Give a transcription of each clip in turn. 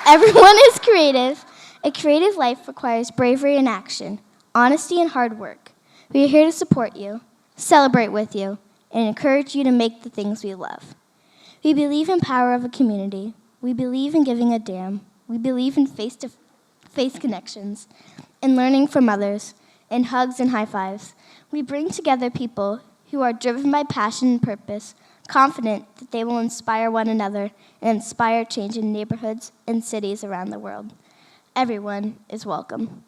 Everyone is creative. A creative life requires bravery and action, honesty and hard work. We are here to support you, celebrate with you, and encourage you to make the things we love. We believe in power of a community. We believe in giving a damn. We believe in face-to-face connections, and learning from others, and hugs and high fives. We bring together people who are driven by passion and purpose, confident that they will inspire one another and inspire change in neighborhoods and cities around the world. Everyone is welcome.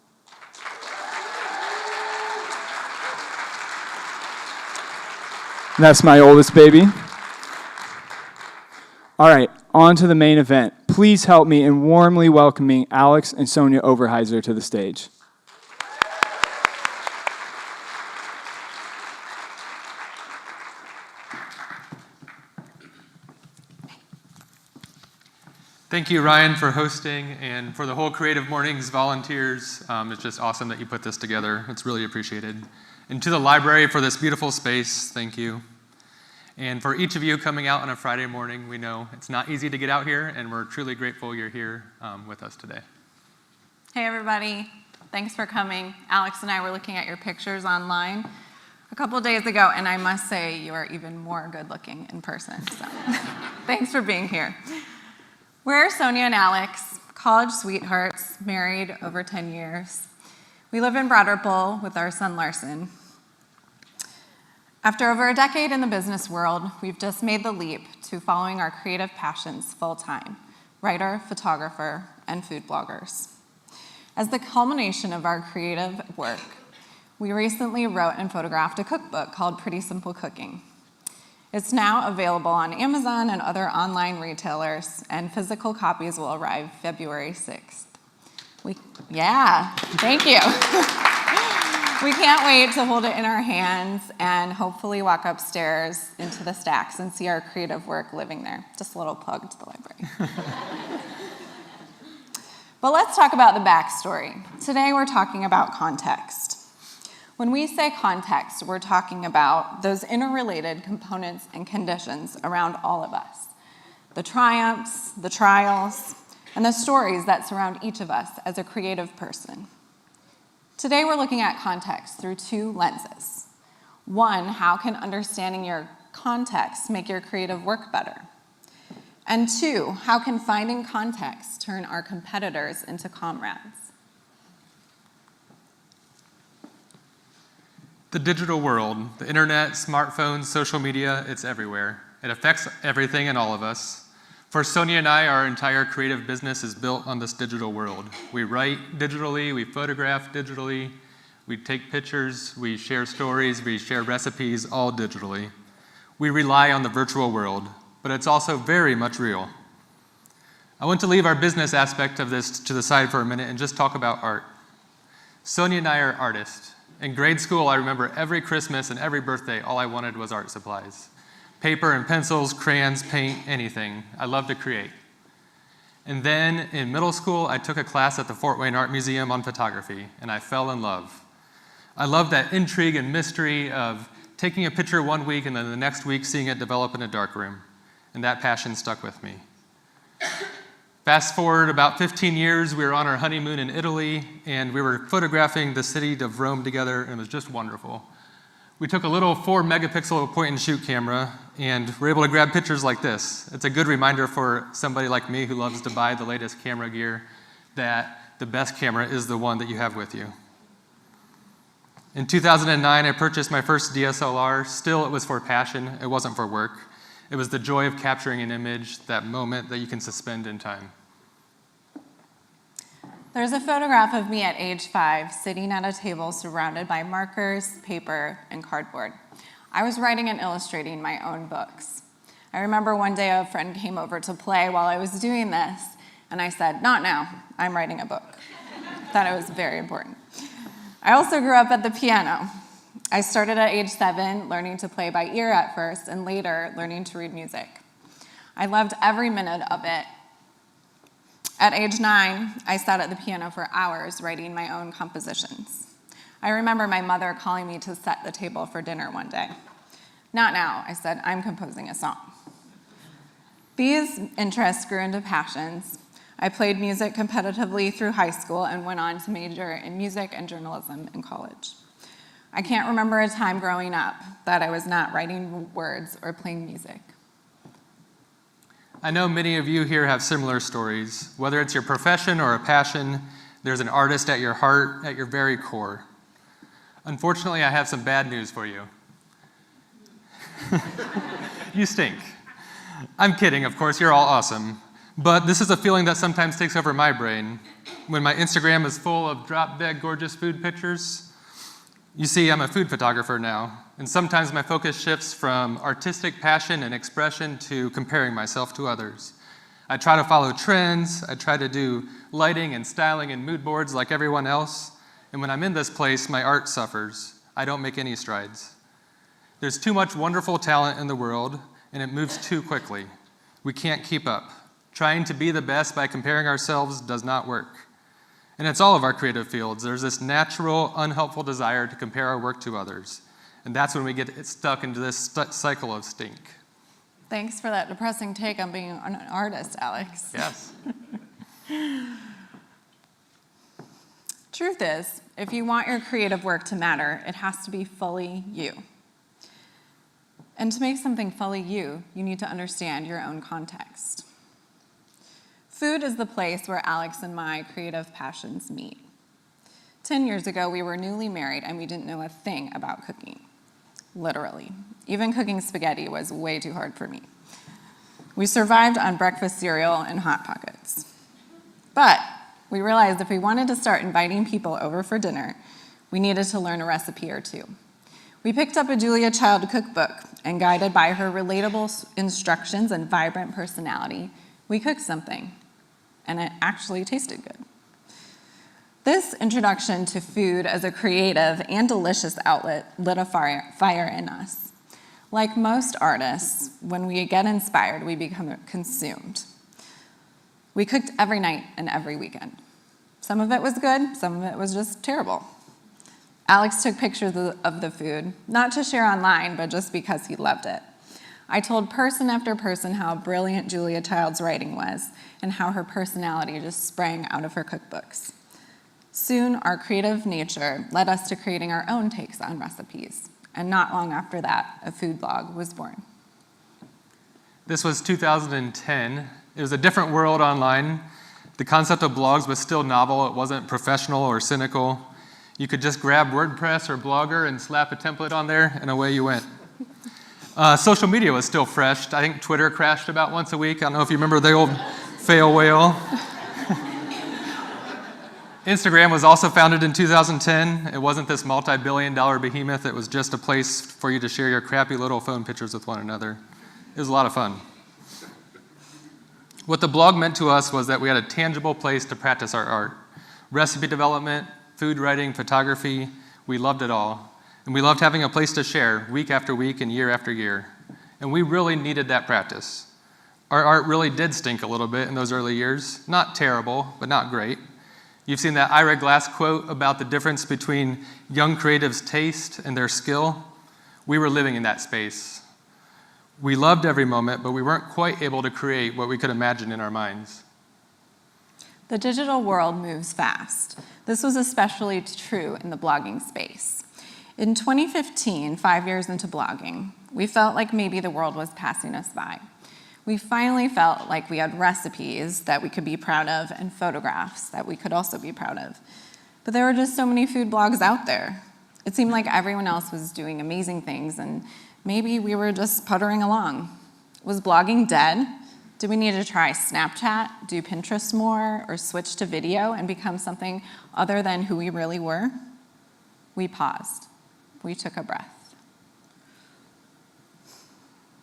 That's my oldest baby. All right, on to the main event. Please help me in warmly welcoming Alex and Sonja Overhiser to the stage. Thank you, Ryan, for hosting, and for the whole Creative Mornings volunteers. It's just awesome that you put this together. It's really appreciated. And to the library for this beautiful space, thank you. And for each of you coming out on a Friday morning, we know it's not easy to get out here, and we're truly grateful you're here with us today. Hey, everybody. Thanks for coming. Alex and I were looking at your pictures online a couple days ago, and I must say you are even more good-looking in person. So thanks for being here. We're Sonja and Alex, college sweethearts, married over 10 years. We live in Broad Ripple with our son, Larson. After over a decade in the business world, we've just made the leap to following our creative passions full-time, writer, photographer, and food bloggers. As the culmination of our creative work, we recently wrote and photographed a cookbook called Pretty Simple Cooking. It's now available on Amazon and other online retailers, and physical copies will arrive February 6th. Thank you. We can't wait to hold it in our hands and hopefully walk upstairs into the stacks and see our creative work living there. Just a little plug to the library. But let's talk about the backstory. Today we're talking about context. When we say context, we're talking about those interrelated components and conditions around all of us. The triumphs, the trials, and the stories that surround each of us as a creative person. Today we're looking at context through two lenses. One, how can understanding your context make your creative work better? And two, how can finding context turn our competitors into comrades? The digital world, the internet, smartphones, social media, it's everywhere. It affects everything and all of us. For Sonja and I, our entire creative business is built on this digital world. We write digitally, we photograph digitally, we take pictures, we share stories, we share recipes, all digitally. We rely on the virtual world, but it's also very much real. I want to leave our business aspect of this to the side for a minute and just talk about art. Sonja and I are artists. In grade school, I remember every Christmas and every birthday, all I wanted was art supplies. Paper and pencils, crayons, paint, anything. I love to create. And then in middle school, I took a class at the Fort Wayne Art Museum on photography, and I fell in love. I love that intrigue and mystery of taking a picture one week and then the next week seeing it develop in a darkroom. And that passion stuck with me. Fast forward about 15 years, we were on our honeymoon in Italy, and we were photographing the city of Rome together, and it was just wonderful. We took a little 4-megapixel point-and-shoot camera, and we're able to grab pictures like this. It's a good reminder for somebody like me who loves to buy the latest camera gear that the best camera is the one that you have with you. In 2009, I purchased my first DSLR. Still, it was for passion. It wasn't for work. It was the joy of capturing an image, that moment that you can suspend in time. There's a photograph of me at age 5 sitting at a table surrounded by markers, paper, and cardboard. I was writing and illustrating my own books. I remember one day a friend came over to play while I was doing this, and I said, "Not now, I'm writing a book." Thought it was very important. I also grew up at the piano. I started at age 7, learning to play by ear at first, and later learning to read music. I loved every minute of it. At age 9, I sat at the piano for hours writing my own compositions. I remember my mother calling me to set the table for dinner one day. "Not now," I said, "I'm composing a song." These interests grew into passions. I played music competitively through high school and went on to major in music and journalism in college. I can't remember a time growing up that I was not writing words or playing music. I know many of you here have similar stories. Whether it's your profession or a passion, there's an artist at your heart, at your very core. Unfortunately, I have some bad news for you. You stink. I'm kidding, of course, you're all awesome. But this is a feeling that sometimes takes over my brain. When my Instagram is full of drop-dead gorgeous food pictures, you see, I'm a food photographer now, and sometimes my focus shifts from artistic passion and expression to comparing myself to others. I try to follow trends, I try to do lighting and styling and mood boards like everyone else, and when I'm in this place, my art suffers. I don't make any strides. There's too much wonderful talent in the world, and it moves too quickly. We can't keep up. Trying to be the best by comparing ourselves does not work. And it's all of our creative fields. There's this natural, unhelpful desire to compare our work to others. And that's when we get stuck into this cycle of stink. Thanks for that depressing take on being an artist, Alex. Yes. Truth is, if you want your creative work to matter, it has to be fully you. And to make something fully you, you need to understand your own context. Food is the place where Alex and my creative passions meet. 10 years ago, we were newly married and we didn't know a thing about cooking. Literally. Even cooking spaghetti was way too hard for me. We survived on breakfast cereal and Hot Pockets. But we realized if we wanted to start inviting people over for dinner, we needed to learn a recipe or two. We picked up a Julia Child cookbook, and guided by her relatable instructions and vibrant personality, we cooked something, and it actually tasted good. This introduction to food as a creative and delicious outlet lit a fire in us. Like most artists, when we get inspired, we become consumed. We cooked every night and every weekend. Some of it was good, some of it was just terrible. Alex took pictures of the food, not to share online, but just because he loved it. I told person after person how brilliant Julia Child's writing was and how her personality just sprang out of her cookbooks. Soon, our creative nature led us to creating our own takes on recipes, and not long after that, a food blog was born. This was 2010. It was a different world online. The concept of blogs was still novel. It wasn't professional or cynical. You could just grab WordPress or Blogger and slap a template on there, and away you went. Social media was still fresh. I think Twitter crashed about once a week. I don't know if you remember the old fail whale. Instagram was also founded in 2010. It wasn't this multi-billion-dollar behemoth. It was just a place for you to share your crappy little phone pictures with one another. It was a lot of fun. What the blog meant to us was that we had a tangible place to practice our art. Recipe development, food writing, photography, we loved it all. And we loved having a place to share week after week and year after year. And we really needed that practice. Our art really did stink a little bit in those early years. Not terrible, but not great. You've seen that Ira Glass quote about the difference between young creatives' taste and their skill. We were living in that space. We loved every moment, but we weren't quite able to create what we could imagine in our minds. The digital world moves fast. This was especially true in the blogging space. In 2015, 5 years into blogging, we felt like maybe the world was passing us by. We finally felt like we had recipes that we could be proud of and photographs that we could also be proud of. But there were just so many food blogs out there. It seemed like everyone else was doing amazing things, and maybe we were just puttering along. Was blogging dead? Did we need to try Snapchat, do Pinterest more, or switch to video and become something other than who we really were? We paused. We took a breath.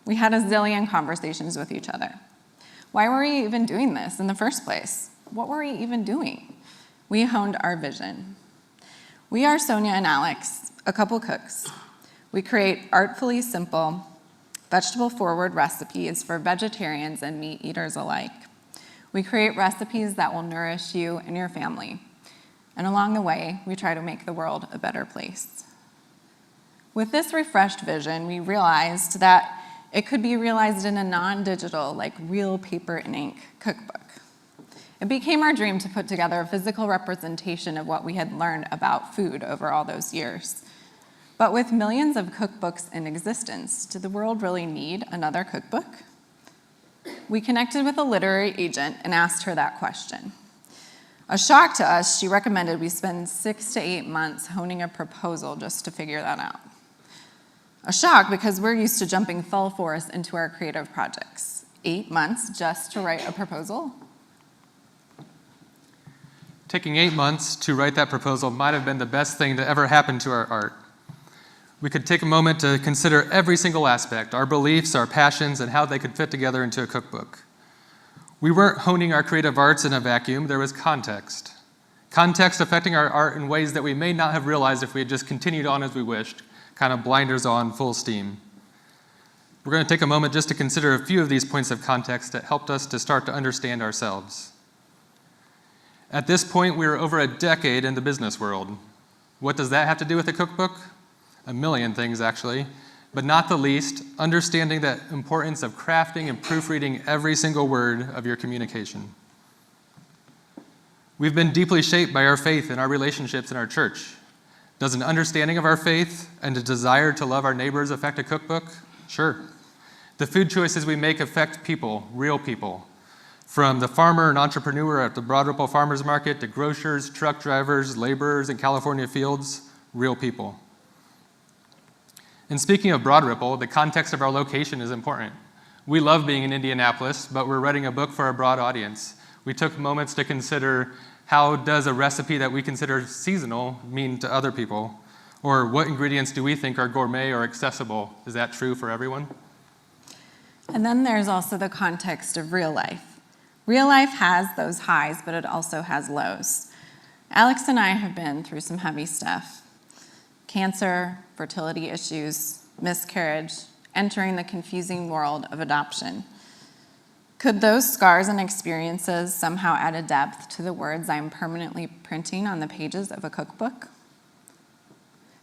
We had a zillion conversations with each other. Why were we even doing this in the first place? What were we even doing? We honed our vision. We are Sonja and Alex, a couple cooks. We create artfully simple, vegetable-forward recipes for vegetarians and meat eaters alike. We create recipes that will nourish you and your family. And along the way, we try to make the world a better place. With this refreshed vision, we realized that it could be realized in a non-digital, like real paper and ink cookbook. It became our dream to put together a physical representation of what we had learned about food over all those years. But with millions of cookbooks in existence, did the world really need another cookbook? We connected with a literary agent and asked her that question. A shock to us, she recommended we spend 6 to 8 months honing a proposal just to figure that out. A shock because we're used to jumping full force into our creative projects. 8 months just to write a proposal? Taking 8 months to write that proposal might have been the best thing to ever happen to our art. We could take a moment to consider every single aspect, our beliefs, our passions, and how they could fit together into a cookbook. We weren't honing our creative arts in a vacuum, there was context. Context affecting our art in ways that we may not have realized if we had just continued on as we wished, kind of blinders on, full steam. We're going to take a moment just to consider a few of these points of context that helped us to start to understand ourselves. At this point, we were over a decade in the business world. What does that have to do with a cookbook? A million things, actually, but not the least, understanding the importance of crafting and proofreading every single word of your communication. We've been deeply shaped by our faith and our relationships in our church. Does an understanding of our faith and a desire to love our neighbors affect a cookbook? Sure. The food choices we make affect people, real people. From the farmer and entrepreneur at the Broad Ripple Farmers Market to grocers, truck drivers, laborers in California fields, real people. And speaking of Broad Ripple, the context of our location is important. We love being in Indianapolis, but we're writing a book for a broad audience. We took moments to consider how does a recipe that we consider seasonal mean to other people? Or what ingredients do we think are gourmet or accessible? Is that true for everyone? And then there's also the context of real life. Real life has those highs, but it also has lows. Alex and I have been through some heavy stuff. Cancer, fertility issues, miscarriage, entering the confusing world of adoption. Could those scars and experiences somehow add a depth to the words I'm permanently printing on the pages of a cookbook?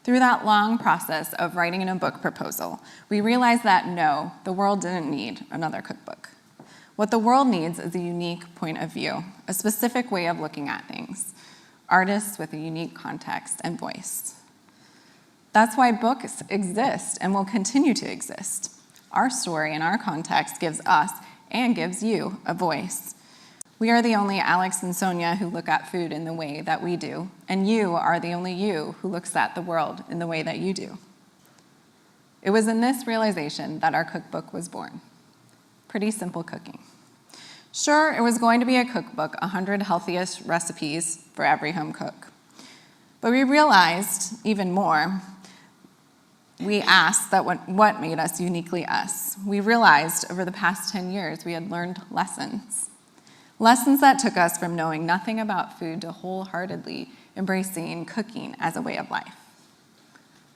Through that long process of writing in a book proposal, we realized that no, the world didn't need another cookbook. What the world needs is a unique point of view, a specific way of looking at things, artists with a unique context and voice. That's why books exist and will continue to exist. Our story and our context gives us and gives you a voice. We are the only Alex and Sonja who look at food in the way that we do, and you are the only you who looks at the world in the way that you do. It was in this realization that our cookbook was born. Pretty simple cooking. Sure, it was going to be a cookbook, 100 healthiest recipes for every home cook. But we realized even more. We asked that what made us uniquely us. We realized over the past 10 years we had learned lessons. Lessons that took us from knowing nothing about food to wholeheartedly embracing cooking as a way of life.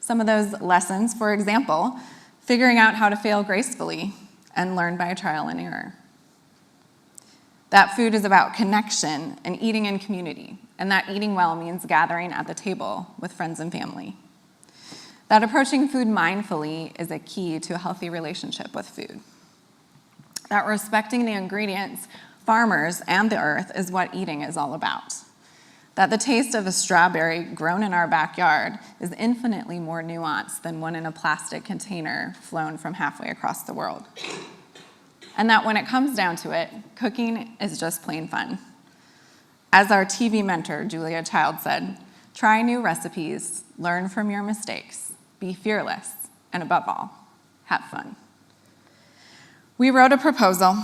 Some of those lessons, for example, figuring out how to fail gracefully and learn by trial and error. That food is about connection and eating in community, and that eating well means gathering at the table with friends and family. That approaching food mindfully is a key to a healthy relationship with food. That respecting the ingredients, farmers, and the earth is what eating is all about. That the taste of a strawberry grown in our backyard is infinitely more nuanced than one in a plastic container flown from halfway across the world. And that when it comes down to it, cooking is just plain fun. As our TV mentor, Julia Child, said, try new recipes, learn from your mistakes, be fearless, and above all, have fun. We wrote a proposal.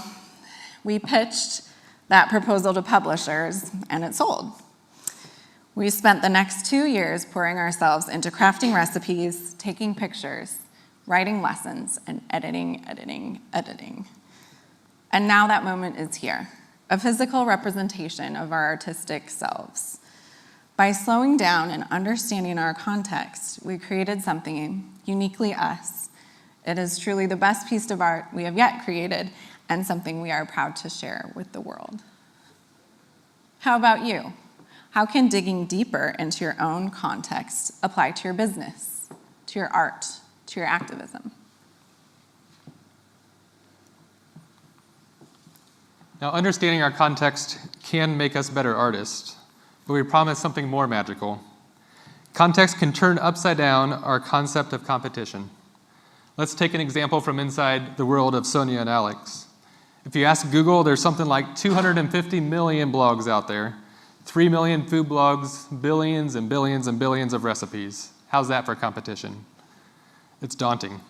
We pitched that proposal to publishers, and it sold. We spent the next 2 years pouring ourselves into crafting recipes, taking pictures, writing lessons, and editing. And now that moment is here, a physical representation of our artistic selves. By slowing down and understanding our context, we created something uniquely us. It is truly the best piece of art we have yet created and something we are proud to share with the world. How about you? How can digging deeper into your own context apply to your business, to your art, to your activism? Now, understanding our context can make us better artists, but we promise something more magical. Context can turn upside down our concept of competition. Let's take an example from inside the world of Sonja and Alex. If you ask Google, there's something like 250 million blogs out there, 3 million food blogs, billions and billions and billions of recipes. How's that for competition? It's daunting.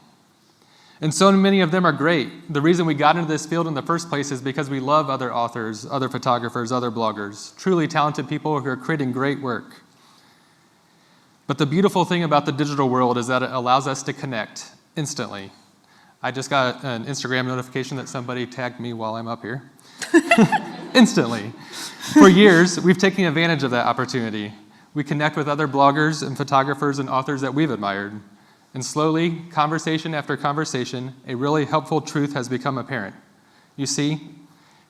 And so many of them are great. The reason we got into this field in the first place is because we love other authors, other photographers, other bloggers, truly talented people who are creating great work. But the beautiful thing about the digital world is that it allows us to connect instantly. I just got an Instagram notification that somebody tagged me while I'm up here. Instantly. For years, we've taken advantage of that opportunity. We connect with other bloggers and photographers and authors that we've admired. And slowly, conversation after conversation, a really helpful truth has become apparent. You see,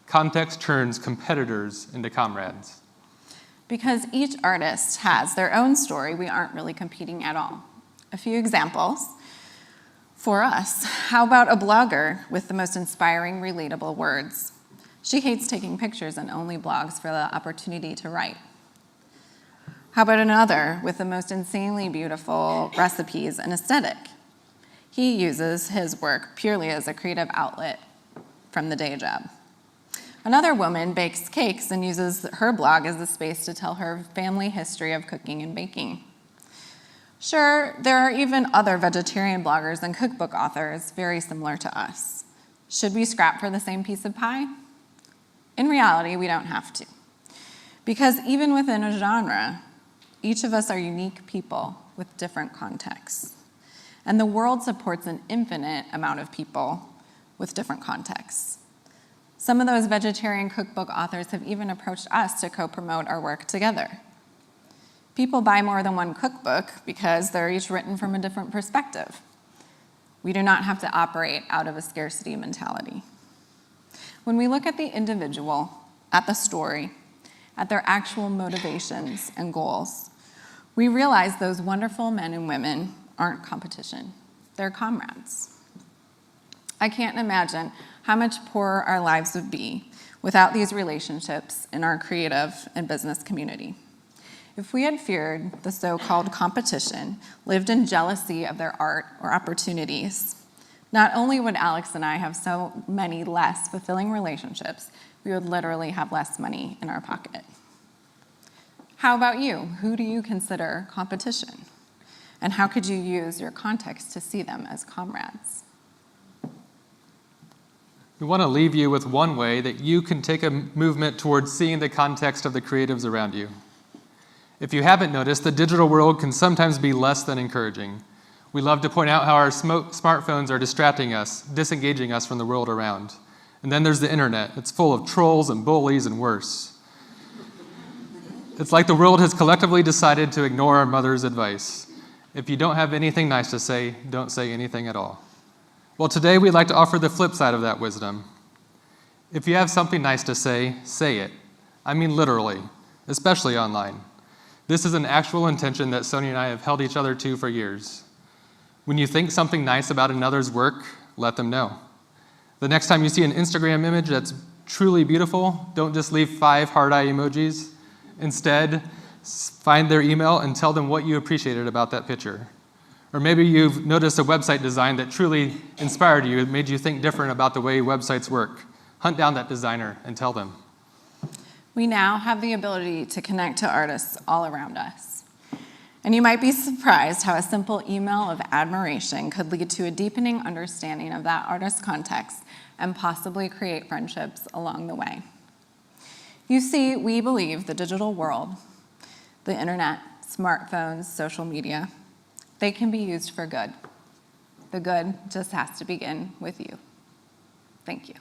context turns competitors into comrades. Because each artist has their own story, we aren't really competing at all. A few examples. For us, how about a blogger with the most inspiring, relatable words? She hates taking pictures and only blogs for the opportunity to write. How about another with the most insanely beautiful recipes and aesthetic? He uses his work purely as a creative outlet from the day job. Another woman bakes cakes and uses her blog as a space to tell her family history of cooking and baking. Sure, there are even other vegetarian bloggers and cookbook authors very similar to us. Should we scrap for the same piece of pie? In reality, we don't have to. Because even within a genre, each of us are unique people with different contexts. And the world supports an infinite amount of people with different contexts. Some of those vegetarian cookbook authors have even approached us to co-promote our work together. People buy more than one cookbook because they're each written from a different perspective. We do not have to operate out of a scarcity mentality. When we look at the individual, at the story, at their actual motivations and goals, we realize those wonderful men and women aren't competition. They're comrades. I can't imagine how much poorer our lives would be without these relationships in our creative and business community. If we had feared the so-called competition, lived in jealousy of their art or opportunities, not only would Alex and I have so many less fulfilling relationships, we would literally have less money in our pocket. How about you? Who do you consider competition? And how could you use your context to see them as comrades? We want to leave you with one way that you can take a movement towards seeing the context of the creatives around you. If you haven't noticed, the digital world can sometimes be less than encouraging. We love to point out how our smartphones are distracting us, disengaging us from the world around. And then there's the internet. It's full of trolls and bullies and worse. It's like the world has collectively decided to ignore our mother's advice. If you don't have anything nice to say, don't say anything at all. Well, today we'd like to offer the flip side of that wisdom. If you have something nice to say it. I mean literally, especially online. This is an actual intention that Sonja and I have held each other to for years. When you think something nice about another's work, let them know. The next time you see an Instagram image that's truly beautiful, don't just leave 5 heart eye emojis. Instead, find their email and tell them what you appreciated about that picture. Or maybe you've noticed a website design that truly inspired you, made you think different about the way websites work. Hunt down that designer and tell them. We now have the ability to connect to artists all around us. And you might be surprised how a simple email of admiration could lead to a deepening understanding of that artist's context and possibly create friendships along the way. You see, we believe the digital world, the internet, smartphones, social media, they can be used for good. The good just has to begin with you. Thank you.